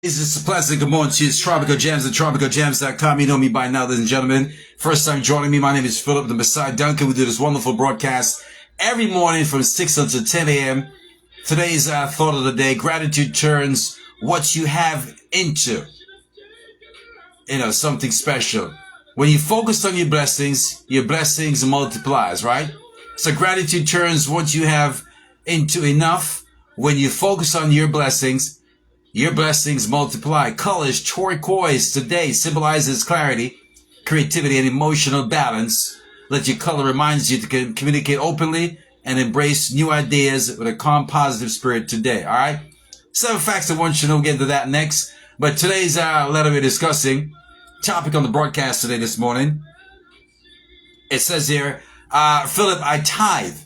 It's a pleasant good morning to you. It's Tropical Jamz at tropicalgems.com. You know me by now, ladies and gentlemen. First time joining me, my name is Philip, the Messiah Duncan. We do this wonderful broadcast every morning from 6 until 10 a.m. Today's thought of the day: gratitude turns what you have into, something special. When you focus on your blessings multiplies, right? So gratitude turns what you have into enough. When you focus on your blessings multiply. Colors turquoise today symbolizes clarity, creativity, and emotional balance. Let your color reminds you to communicate openly and embrace new ideas with a calm, positive spirit today. All right. 7 facts I want you to know. We'll get into that next. But today's letter we're discussing, topic on the broadcast today this morning. It says here, Philip, I tithe,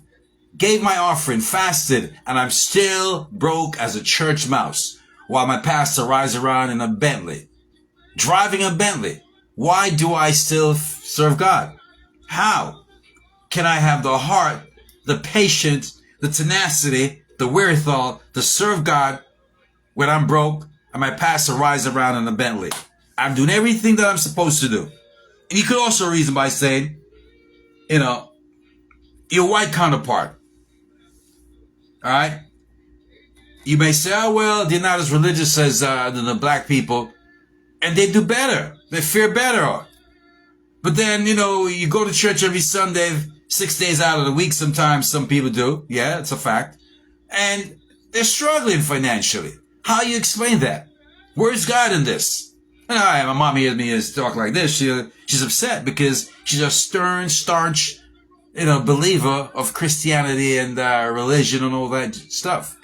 gave my offering, fasted, and I'm still broke as a church mouse, while my pastor rides around in a Bentley, driving a Bentley. Why do I still serve God? How can I have the heart, the patience, the tenacity, the wherewithal to serve God when I'm broke and my pastor rides around in a Bentley? I'm doing everything that I'm supposed to do. And you could also reason by saying, your white counterpart. All right? You may say, oh, well, they're not as religious as the black people, and they do better. They fare better. But then, you go to church every Sunday, 6 days out of the week sometimes, some people do. Yeah, it's a fact. And they're struggling financially. How do you explain that? Where's God in this? And my mom hears me talk like this. She's upset because she's a stern, staunch, believer of Christianity and religion and all that stuff.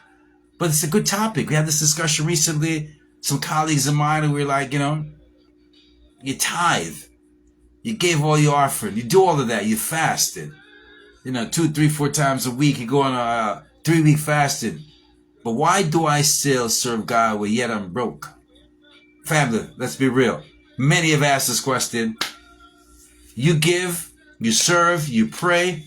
But it's a good topic. We had this discussion recently. Some colleagues of mine who were like, you tithe. You gave all your offering. You do all of that. You fasted. 2, 3, 4 times a week. You go on a 3-week fasting. But why do I still serve God when yet I'm broke? Family, let's be real. Many have asked this question. You give, you serve, you pray,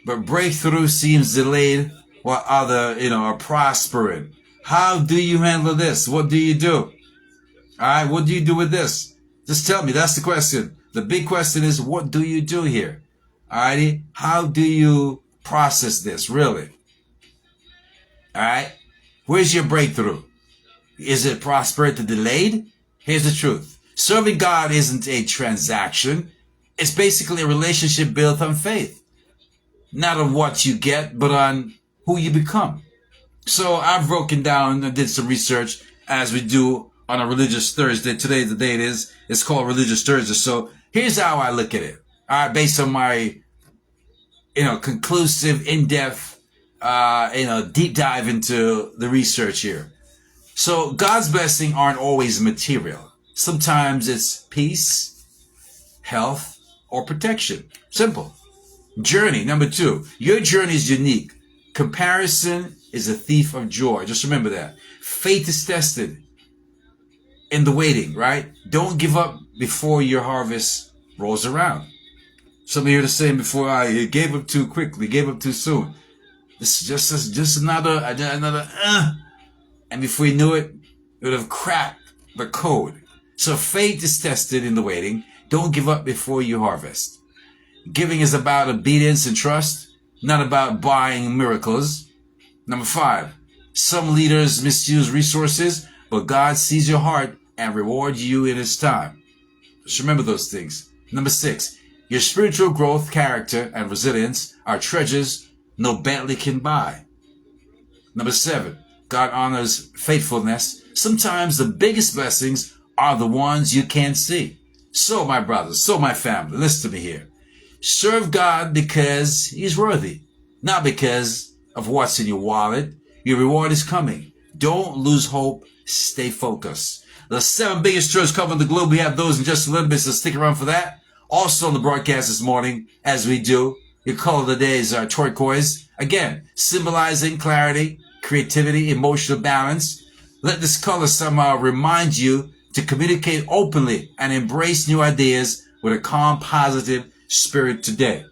but breakthrough seems delayed while others, are prospering. How do you handle this? What do you do? All right, what do you do with this? Just tell me. That's the question. The big question is, what do you do here? All righty? How do you process this, really? All right? Where's your breakthrough? Is it prosperity delayed? Here's the truth. Serving God isn't a transaction. It's basically a relationship built on faith. Not on what you get, but on who you become. So I've broken down and did some research, as we do on a religious Thursday. Today, the day it is, it's called Religious Thursday. So here's how I look at it. All right, based on my, conclusive, in-depth, deep dive into the research here. So God's blessing aren't always material. Sometimes it's peace, health, or protection. Simple. Journey. Number 2, your journey is unique. Comparison is a thief of joy. Just remember that. Faith is tested in the waiting, right? Don't give up before your harvest rolls around. Some of you are saying before, you gave up too quickly, gave up too soon. This is just another, and before you knew it, you would have cracked the code. So faith is tested in the waiting. Don't give up before you harvest. Giving is about obedience and trust, not about buying miracles. Number 5, some leaders misuse resources, but God sees your heart and rewards you in His time. Just remember those things. Number 6, your spiritual growth, character, and resilience are treasures no Bentley can buy. Number 7, God honors faithfulness. Sometimes the biggest blessings are the ones you can't see. So, my brothers, so my family, listen to me here. Serve God because He's worthy, not because of what's in your wallet. Your reward is coming. Don't lose hope. Stay focused. The 7 biggest churches covering the globe. We have those in just a little bit, so stick around for that. Also on the broadcast this morning, as we do, your color of the day is turquoise. Again, symbolizing clarity, creativity, emotional balance. Let this color somehow remind you to communicate openly and embrace new ideas with a calm, positive spirit today.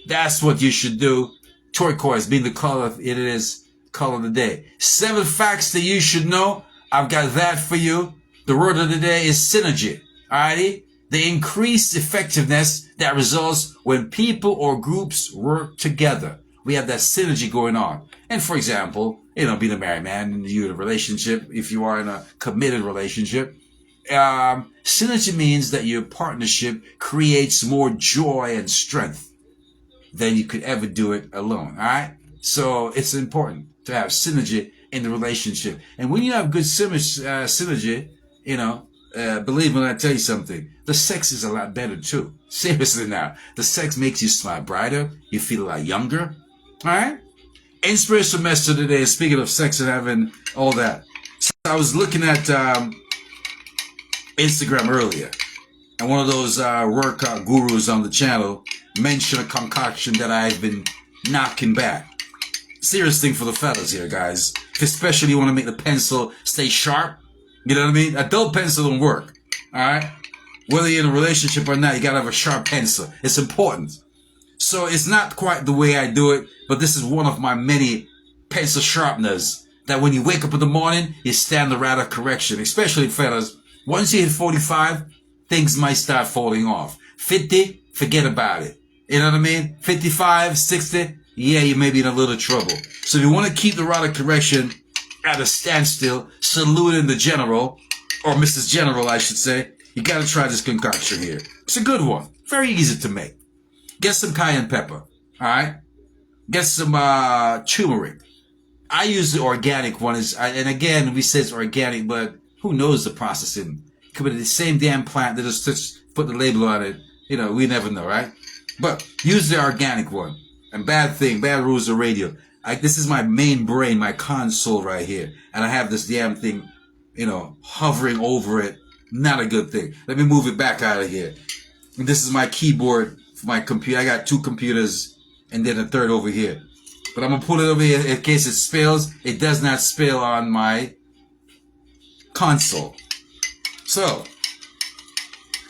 That's what you should do. Turquoise being the color it is, color of the day. 7 facts that you should know I've got that for you. The word of the day is synergy. Alrighty? The increased effectiveness that results when people or groups work together. We have that synergy going on. And for example, being a married man and you in a relationship, if you are in a committed relationship, synergy means that your partnership creates more joy and strength than you could ever do it alone. All right. So it's important to have synergy in the relationship. And when you have good synergy, believe me when I tell you something, the sex is a lot better too. Seriously now. The sex makes you smile brighter. You feel a lot younger. All right. Inspirational message today, speaking of sex and having all that. So I was looking at Instagram earlier, and one of those workout gurus on the channel mentioned a concoction that I've been knocking back. Serious thing for the fellas here, guys. Especially you want to make the pencil stay sharp. You know what I mean? A dull pencil don't work. All right? Whether you're in a relationship or not, you got to have a sharp pencil. It's important. So it's not quite the way I do it, but this is one of my many pencil sharpeners that when you wake up in the morning, you stand the radical correction. Especially fellas, once you hit 45, things might start falling off. 50, forget about it. You know what I mean? 55, 60, yeah, you may be in a little trouble. So if you want to keep the radical correction at a standstill, saluting the general, or Mrs. General, I should say, you got to try this concoction here. It's a good one. Very easy to make. Get some cayenne pepper, all right? Get some turmeric. I use the organic one. And again, we say it's organic, but who knows the processing? Could be the same damn plant that just put the label on it. We never know, right? But use the organic one. And bad rules of radio. This is my main brain, my console right here. And I have this damn thing, hovering over it. Not a good thing. Let me move it back out of here. And this is my keyboard for my computer. I got 2 computers and then a third over here. But I'm going to pull it over here in case it spills. It does not spill on my console. So,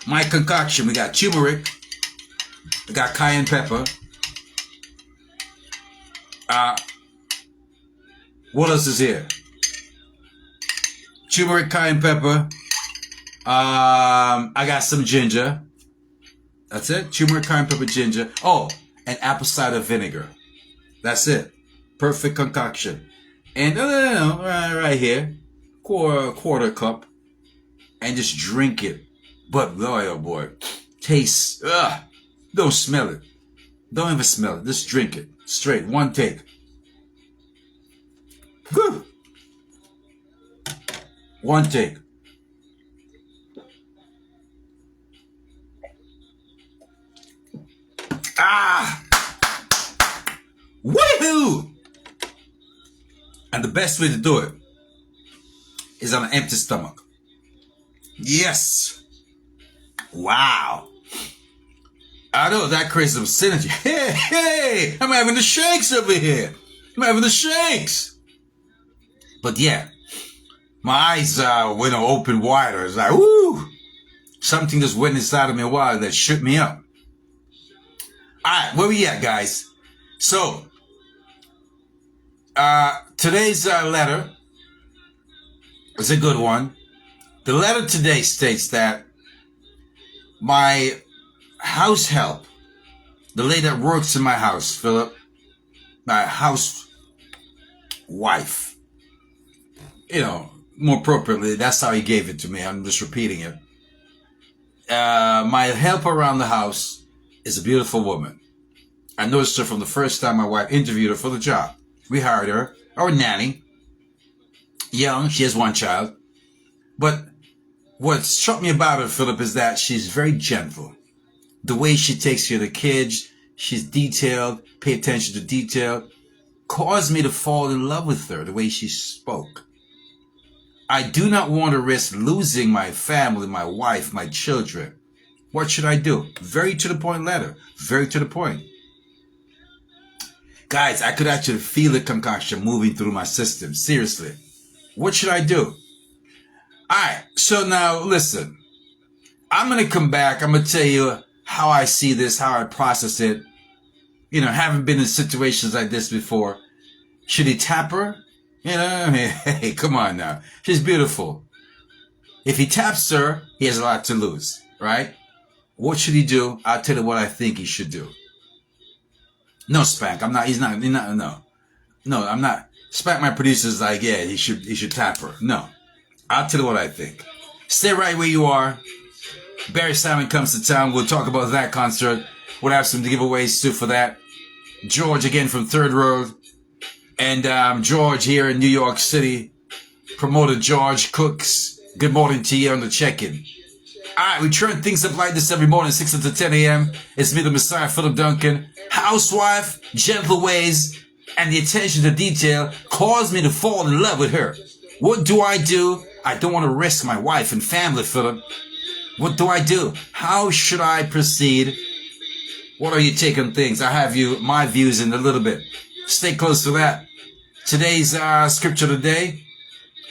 my concoction. We got turmeric. We got cayenne pepper. What else is here? Turmeric, cayenne pepper. I got some ginger. That's it. Turmeric, cayenne pepper, ginger. Oh, and apple cider vinegar. That's it. Perfect concoction. And right here, quarter cup, and just drink it. But boy, oh boy, taste. Don't smell it. Don't even smell it. Just drink it straight. One take. Whew. One take. Woohoo! And the best way to do it is on an empty stomach. Yes. Wow. I know that creates some synergy. Hey, I'm having the shakes over here. I'm having the shakes. But yeah, my eyes went open wider. It's like, woo! Something just went inside of me wild that shook me up. Alright, where we at, guys? So, today's letter is a good one. The letter today states that my house help, the lady that works in my house, Philip, my house wife, more appropriately, that's how he gave it to me. I'm just repeating it. My helper around the house is a beautiful woman. I noticed her from the first time my wife interviewed her for the job. We hired her, our nanny. Young, she has 1 child. But what struck me about her, Philip, is that she's very gentle. The way she takes care of the kids, she's detailed, pay attention to detail, caused me to fall in love with her, the way she spoke. I do not want to risk losing my family, my wife, my children. What should I do? Very to the point letter. Very to the point. Guys, I could actually feel the concoction moving through my system. Seriously. What should I do? Alright, so now listen. I'm going to come back. I'm going to tell you how I see this, how I process it. Haven't been in situations like this before. Should he tap her? You know, I mean, hey, come on now. She's beautiful. If he taps her, he has a lot to lose, right? What should he do? I'll tell you what I think he should do. No, Spank. I'm not. He's not. No. No, I'm not. Spank, my producer's like, yeah, he should tap her. No. I'll tell you what I think. Stay right where you are. Barry Simon comes to town. We'll talk about that concert. We'll have some giveaways too for that. George again from Third Road. And George here in New York City. Promoter George Cooks. Good morning to you on the check-in. Alright, we turn things up like this every morning, 6 to 10 a.m. It's me, the Messiah, Philip Duncan. Housewife, gentle ways, and the attention to detail caused me to fall in love with her. What do? I don't want to risk my wife and family, Philip. What do I do? How should I proceed? What are you taking things? I have my views in a little bit. Stay close to that. Today's scripture today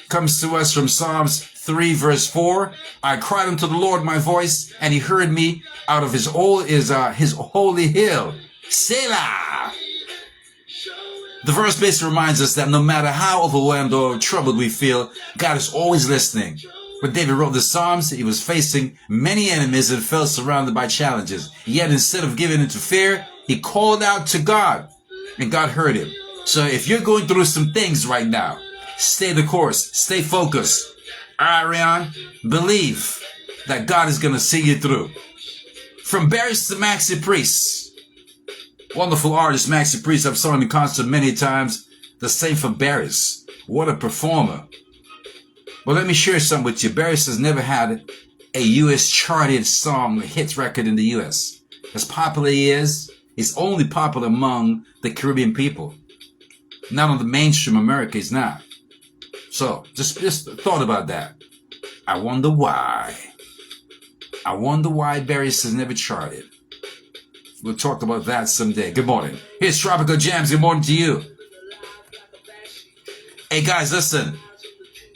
comes to us from Psalms 3 verse 4. I cried unto the Lord my voice, and he heard me out of his holy hill. Selah. The verse basically reminds us that no matter how overwhelmed or troubled we feel, God is always listening. When David wrote the Psalms, he was facing many enemies and felt surrounded by challenges. Yet instead of giving into fear, he called out to God, and God heard him. So if you're going through some things right now, stay the course, stay focused. All right, Rayon, believe that God is going to see you through. From Barris to Maxi Priest. Wonderful artist, Maxi Priest. I've saw him in concert many times. The same for Barris. What a performer. Well, let me share something with you. Barris has never had a U.S. charted song, a hit record in the U.S. As popular he is, he's only popular among the Caribbean people. Not on the mainstream America, he's not. So, just thought about that. I wonder why. I wonder why Barris has never charted. We'll talk about that someday. Good morning. Here's Tropical Jamz. Good morning to you. Hey guys, listen.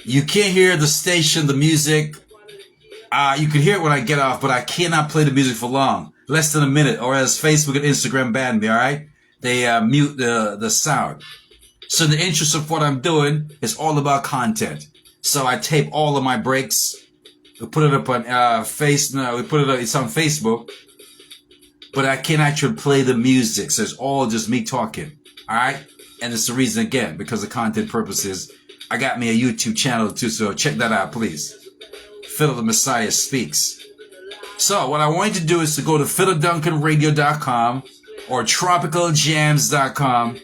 You can't hear the station, the music. You can hear it when I get off, but I cannot play the music for long. Less than a minute, or else Facebook and Instagram ban me, alright? They mute the sound. So in the interest of what I'm doing, it's all about content. So I tape all of my breaks. We put it up on it's on Facebook. But I can't actually play the music, so it's all just me talking. Alright? And it's the reason again, because of content purposes. I got me a YouTube channel too, so check that out, please. Philip the Messiah Speaks. So what I want you to do is to go to philipduncanradio.com or tropicaljams.com.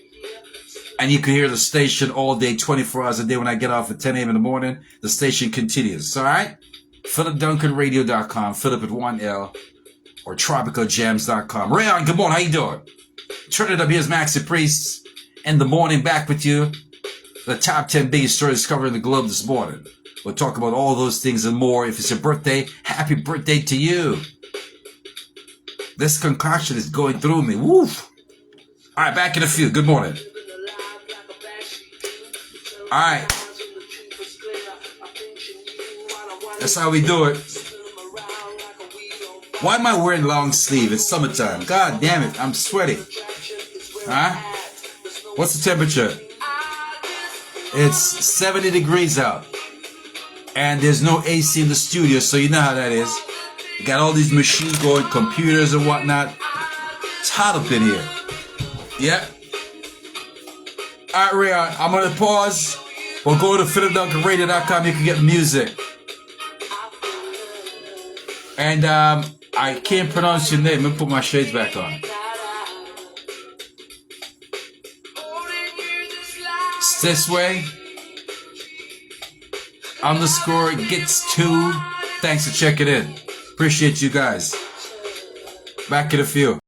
And you can hear the station all day, 24 hours a day. When I get off at 10 a.m. in the morning, the station continues. All right? PhilipDuncanRadio.com, Philip at 1L, or TropicalJams.com. Rayon, good morning. How you doing? Turn it up. Here's Maxi Priest in the morning, back with you. The top 10 biggest stories covering the globe this morning. We'll talk about all those things and more. If it's your birthday, happy birthday to you. This concoction is going through me. Woof. All right, back in a few. Good morning. All right. That's how we do it. Why am I wearing long sleeve? It's summertime. God damn it. I'm sweaty. Huh? What's the temperature? It's 70 degrees out. And there's no AC in the studio, so you know how that is. You got all these machines going, computers and whatnot. It's hot up in here. Yeah. Alright, Rayon, I'm going to pause. We'll go to philipduncanradio.com. You can get music. And I can't pronounce your name. Let me put my shades back on. It's this way. _gets2. Thanks for checking in. Appreciate you guys. Back in a few.